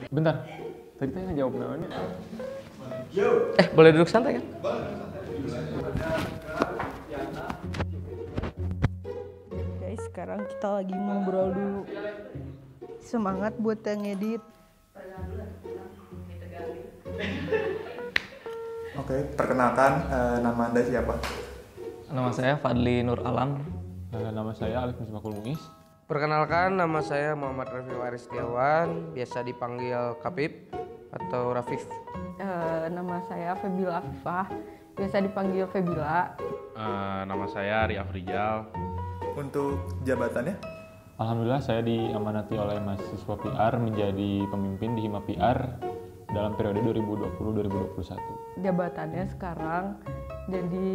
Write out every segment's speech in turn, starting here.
Bentar, tadi tanya jawab namanya. Boleh duduk santai kan? Guys, sekarang kita lagi ngobrol dulu. Semangat buat yang edit. Oke, perkenalkan nama Anda siapa? Nama saya Fadli Nur Alam. Nama saya Alif Misbakul Muiz. Perkenalkan, nama saya Muhammad Rafif Aristiawan, biasa dipanggil Kapip atau Rafif. Nama saya Febila Afifah, biasa dipanggil Febila. Nama saya Riaf Rijal. Untuk jabatannya? Alhamdulillah saya diamanati oleh mahasiswa PR menjadi pemimpin di Hima PR dalam periode 2020-2021. Jabatannya sekarang jadi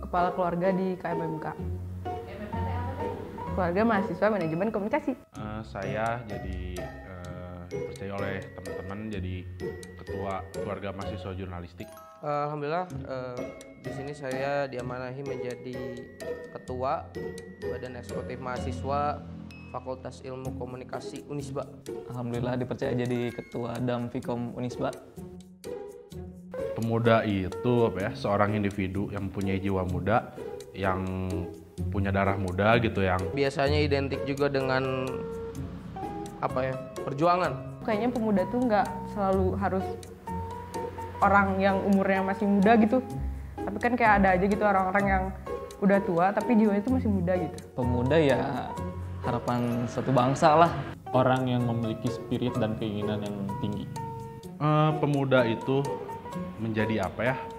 kepala keluarga di KMMK. Keluarga Mahasiswa Manajemen Komunikasi. Saya jadi dipercaya oleh teman-teman jadi ketua keluarga mahasiswa jurnalistik. Alhamdulillah, di sini saya diamanahi menjadi ketua Badan Eksekutif Mahasiswa Fakultas Ilmu Komunikasi Unisba. Alhamdulillah dipercaya jadi ketua DAM Fikom Unisba. Pemuda itu seorang individu yang mempunyai jiwa muda, yang punya darah muda gitu, yang Biasanya identik juga dengan perjuangan. Kayaknya pemuda tuh nggak selalu harus orang yang umurnya masih muda gitu. Tapi kan kayak ada aja gitu orang-orang yang udah tua tapi jiwanya tuh masih muda gitu. Pemuda ya harapan satu bangsa lah. Orang yang memiliki spirit dan keinginan yang tinggi. pemuda itu menjadi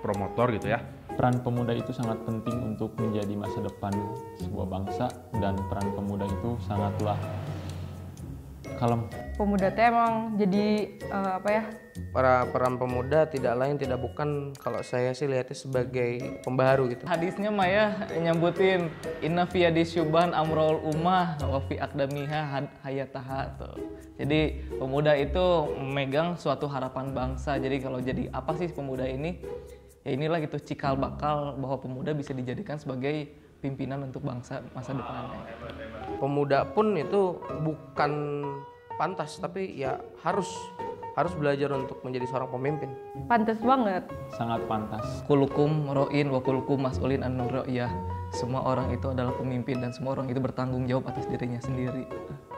promotor gitu ya. Peran pemuda itu sangat penting untuk menjadi masa depan sebuah bangsa, dan peran pemuda itu sangatlah kalem. Pemuda teh emang jadi Para peran pemuda tidak lain tidak bukan, kalau saya sih lihatnya sebagai pembaharu gitu. Hadisnya Maya nyebutin inna fi syuban amrul ummah wa fi akdamiha hayataha tuh. Jadi pemuda itu memegang suatu harapan bangsa. Jadi kalau jadi apa sih pemuda ini? Ya inilah gitu cikal bakal bahwa pemuda bisa dijadikan sebagai pimpinan untuk bangsa masa depannya. Pemuda pun itu bukan pantas, tapi ya harus belajar untuk menjadi seorang pemimpin. pantas banget. Sangat pantas. Kulukum ro'in wa kulukum mas'ulin an ro'iyah. Semua orang itu adalah pemimpin dan semua orang itu bertanggung jawab atas dirinya sendiri.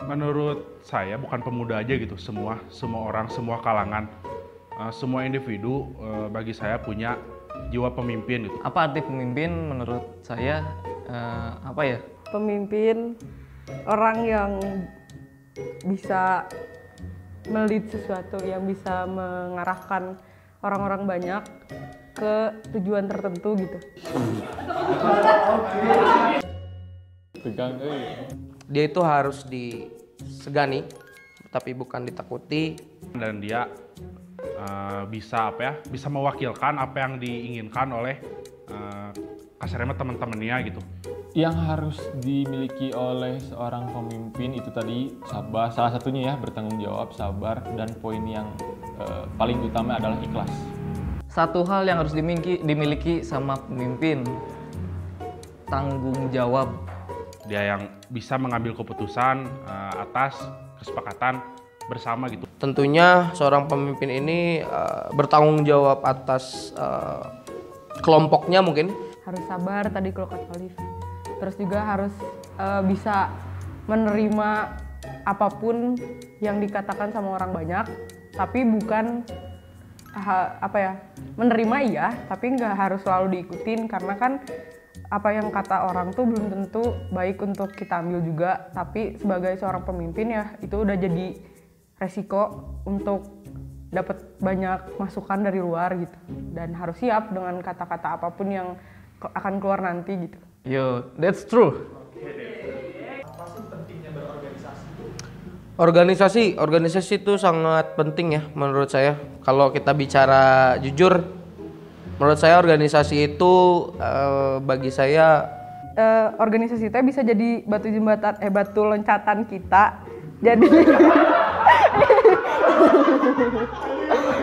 Menurut saya bukan pemuda aja gitu, semua orang, semua kalangan, semua individu bagi saya punya jiwa pemimpin gitu. Apa arti pemimpin menurut saya? Pemimpin orang yang bisa melit sesuatu, yang bisa mengarahkan orang-orang banyak ke tujuan tertentu gitu. Tegang Dia itu harus disegani, tapi bukan ditakuti. Dan dia bisa bisa mewakilkan apa yang diinginkan oleh kasarnya teman-temannya gitu. Yang harus dimiliki oleh seorang pemimpin itu tadi sabar, salah satunya ya bertanggung jawab, sabar, dan poin yang paling utama adalah ikhlas. Satu hal yang harus dimiliki sama pemimpin, tanggung jawab. Dia yang bisa mengambil keputusan atas kesepakatan bersama gitu. Tentunya seorang pemimpin ini bertanggung jawab atas kelompoknya mungkin. Harus sabar tadi kalau kata Alif. Terus juga harus bisa menerima apapun yang dikatakan sama orang banyak, tapi bukan menerima iya, tapi nggak harus selalu diikutin, karena kan apa yang kata orang tuh belum tentu baik untuk kita ambil juga. Tapi sebagai seorang pemimpin ya itu udah jadi resiko untuk dapat banyak masukan dari luar gitu, dan harus siap dengan kata-kata apapun yang akan keluar nanti gitu. Yo, that's true. Apa sih pentingnya berorganisasi? Organisasi itu sangat penting ya menurut saya. Kalau kita bicara jujur, menurut saya organisasi itu bagi saya Organisasi itu bisa jadi batu loncatan kita. Jadi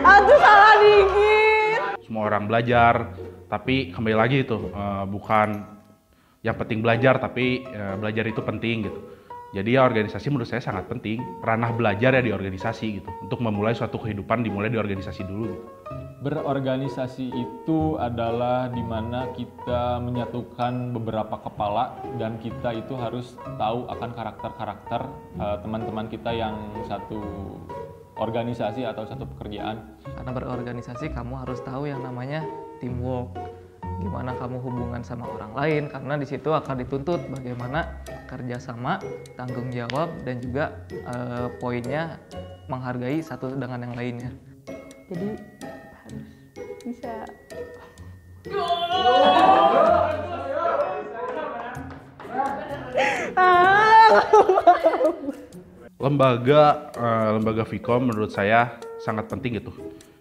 aduh salah dikit. Semua orang belajar, tapi kembali lagi itu bukan yang penting belajar, tapi belajar itu penting gitu. Jadi ya organisasi menurut saya sangat penting, ranah belajar ya di organisasi gitu. Untuk memulai suatu kehidupan dimulai di organisasi dulu gitu. Berorganisasi itu adalah dimana kita menyatukan beberapa kepala dan kita itu harus tahu akan karakter-karakter teman-teman kita yang satu organisasi atau satu pekerjaan. Karena berorganisasi kamu harus tahu yang namanya teamwork. Gimana kamu hubungan sama orang lain, karena di situ akan dituntut bagaimana kerjasama, tanggung jawab, dan juga poinnya menghargai satu dengan yang lainnya. Jadi harus bisa. Lembaga Vkom menurut saya sangat penting gitu.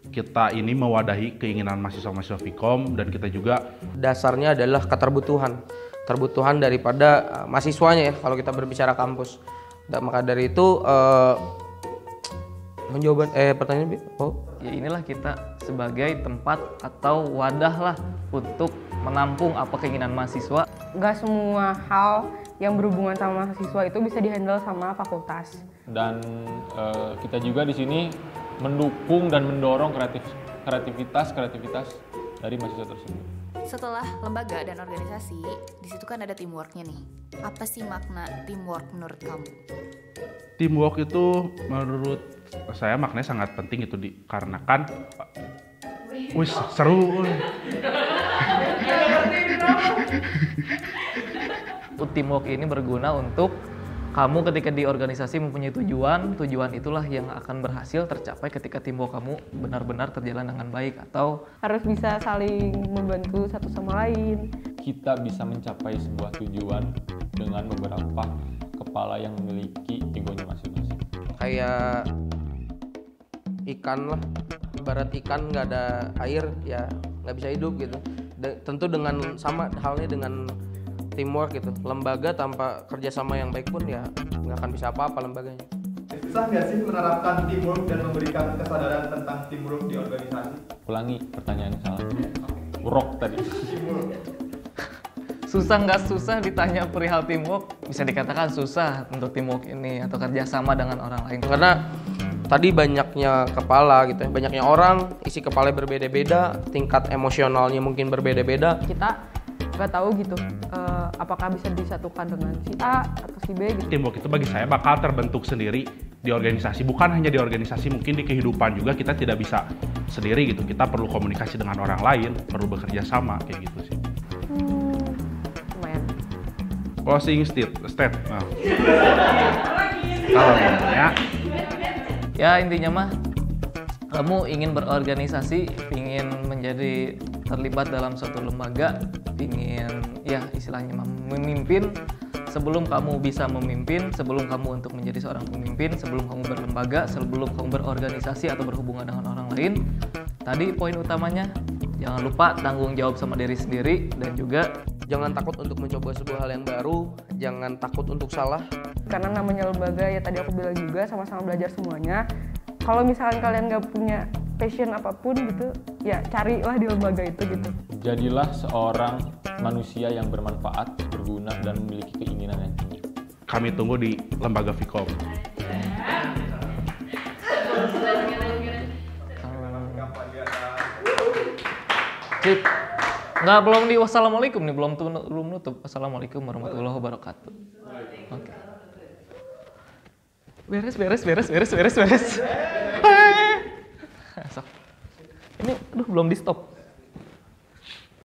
Kita ini mewadahi keinginan mahasiswa-mahasiswa Vkom dan kita juga Dasarnya adalah keterbutuhan daripada mahasiswanya ya kalau kita berbicara kampus. Dan maka dari itu menjawab pertanyaan Bi. Ya inilah kita sebagai tempat atau wadah lah untuk menampung apa keinginan mahasiswa. Nggak semua hal yang berhubungan sama mahasiswa itu bisa dihandle sama fakultas. Dan kita juga di sini mendukung dan mendorong kreativitas dari mahasiswa tersebut. Setelah lembaga dan organisasi, di situ kan ada teamworknya nih. Apa sih makna teamwork menurut kamu? teamwork itu menurut saya maknanya sangat penting itu dikarenakan wih seru. Teamwork ini berguna untuk kamu ketika di organisasi mempunyai tujuan itulah yang akan berhasil tercapai ketika teamwork kamu benar-benar terjalan dengan baik atau harus bisa saling membantu satu sama lain. Kita bisa mencapai sebuah tujuan dengan beberapa kepala yang memiliki egonya masing-masing. Kayak ikan lah, ibarat ikan nggak ada air ya nggak bisa hidup gitu. Tentu dengan sama halnya dengan teamwork gitu. Lembaga tanpa kerjasama yang baik pun ya nggak akan bisa apa-apa lembaganya. Susah nggak sih menerapkan teamwork dan memberikan kesadaran tentang teamwork di organisasi? Ulangi pertanyaannya salah. Urok tadi. susah nggak susah ditanya perihal teamwork, bisa dikatakan susah untuk teamwork ini atau kerjasama dengan orang lain. Karena tadi banyaknya kepala gitu ya, banyaknya orang, isi kepala berbeda-beda, tingkat emosionalnya mungkin berbeda-beda. Kita nggak tahu gitu apakah bisa disatukan dengan si A atau si B gitu. Teamwork itu bagi saya bakal terbentuk sendiri di organisasi, bukan hanya di organisasi, mungkin di kehidupan juga kita tidak bisa sendiri gitu. Kita perlu komunikasi dengan orang lain, perlu bekerja sama kayak gitu sih. Lumayan. Closing state. Nah. Kalau ya. Ya intinya mah kamu ingin berorganisasi, ingin menjadi terlibat dalam suatu lembaga, ingin ya istilahnya memimpin. Sebelum kamu bisa memimpin, sebelum kamu untuk menjadi seorang pemimpin, sebelum kamu berlembaga, sebelum kamu berorganisasi atau berhubungan dengan orang lain, tadi poin utamanya jangan lupa tanggung jawab sama diri sendiri dan juga Jangan takut untuk mencoba sebuah hal yang baru, jangan takut untuk salah. Karena namanya lembaga ya tadi aku bilang juga sama-sama belajar semuanya. Kalau misalkan kalian nggak punya passion apapun gitu, ya carilah di lembaga itu gitu. Jadilah seorang manusia yang bermanfaat, berguna, dan memiliki keinginan yang tinggi. Kami tunggu di lembaga Vkom. Cip. Nggak, belum di wassalamualaikum nih, belum nutup. Assalamualaikum warahmatullahi wabarakatuh. Oke. Beres. Sok. Ini, belum di stop.